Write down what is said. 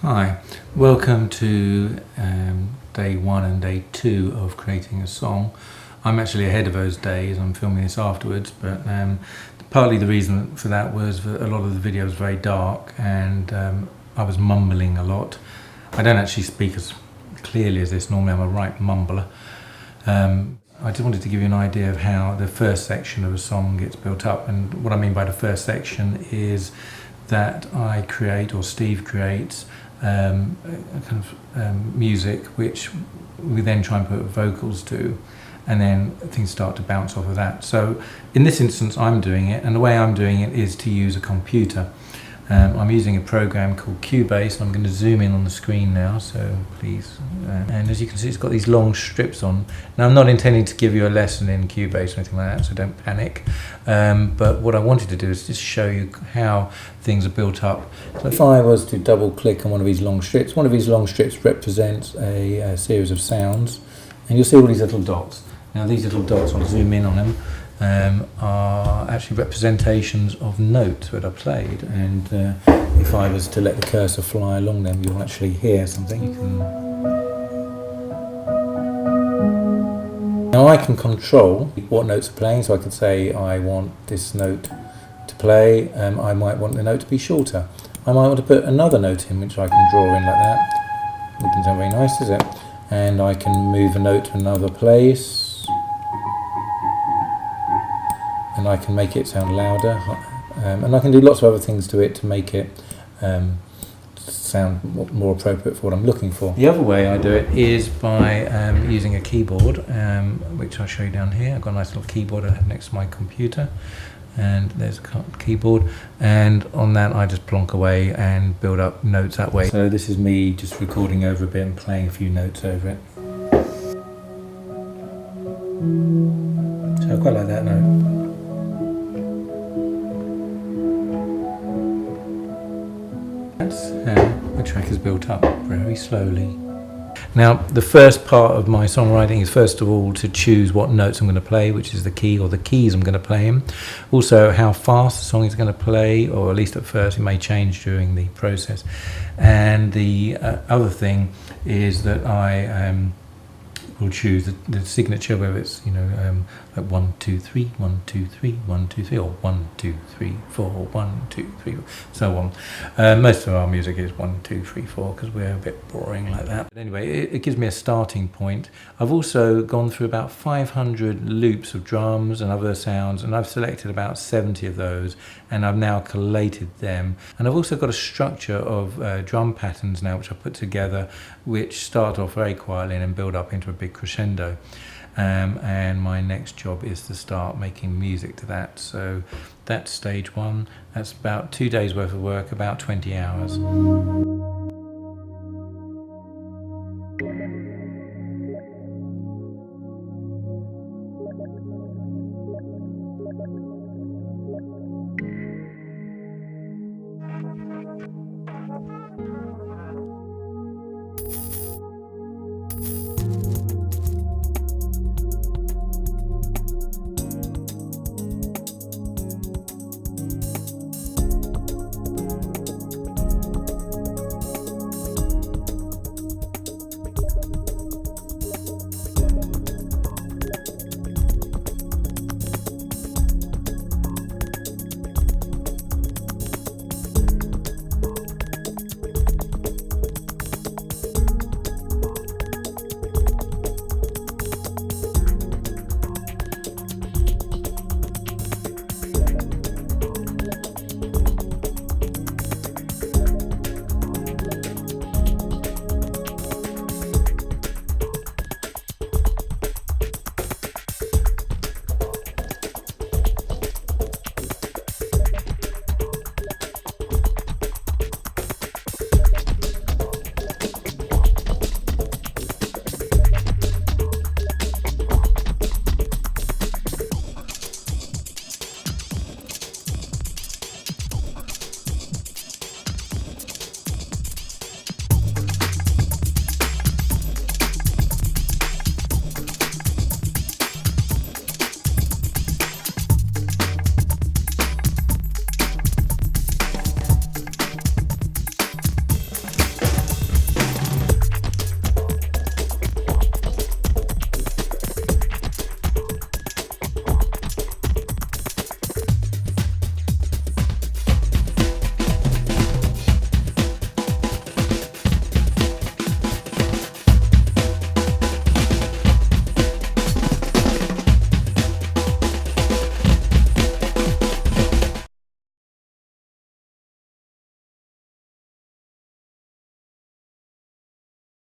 Hi, welcome to day 1 and day 2 of creating a song. I'm actually ahead of those days. I'm filming this afterwards, but partly the reason for that was that a lot of the video was very dark and I was mumbling a lot. I don't actually speak as clearly as this. Normally I'm a right mumbler. I just wanted to give you an idea of how the first section of a song gets built up, and what I mean by the first section is that I create, or Steve creates, a kind of music which we then try and put vocals to, and then things start to bounce off of that. So in this instance I'm doing it, and the way I'm doing it is to use a computer. I'm using a program called Cubase. I'm going to zoom in on the screen now, so please. And as you can see, it's got these long strips on. Now, I'm not intending to give you a lesson in Cubase or anything like that, so don't panic. But what I wanted to do is just show you how things are built up. So if I was to double click on one of these long strips represents a series of sounds, and you'll see all these little dots. Now, these little dots, I'll zoom in on them, are actually representations of notes that are played, and if I was to let the cursor fly along them, you'll actually hear something. Now I can control what notes are playing, so I could say I want this note to play, I might want the note to be shorter, I might want to put another note in which I can draw in like that. It doesn't sound very nice, does it? And I can move a note to another place, and I can make it sound louder, and I can do lots of other things to it to make it sound more appropriate for what I'm looking for. The other way I do it is by using a keyboard, which I'll show you down here. I've got a nice little keyboard I have next to my computer, and there's a keyboard, and on that I just plonk away and build up notes that way. So this is me just recording over a bit and playing a few notes over it. So I quite like that note. That's how the track is built up, very slowly. Now, the first part of my songwriting is first of all to choose what notes I'm going to play, which is the key or the keys I'm going to play in. Also, how fast the song is going to play, or at least at first. It may change during the process. And the other thing is that I will choose the signature, whether it's like 1 2 3 1 2 3 1 2 3, or 1 2 3 4 1 2 3, so on. Most of our music is 1 2 3 4 because we're a bit boring like that. But anyway, it gives me a starting point. I've also gone through about 500 loops of drums and other sounds, and I've selected about 70 of those, and I've now collated them. And I've also got a structure of drum patterns now which I put together, which start off very quietly and then build up into a big crescendo. And my next job is to start making music to that. So that's stage 1. That's about 2 days worth of work, about 20 hours.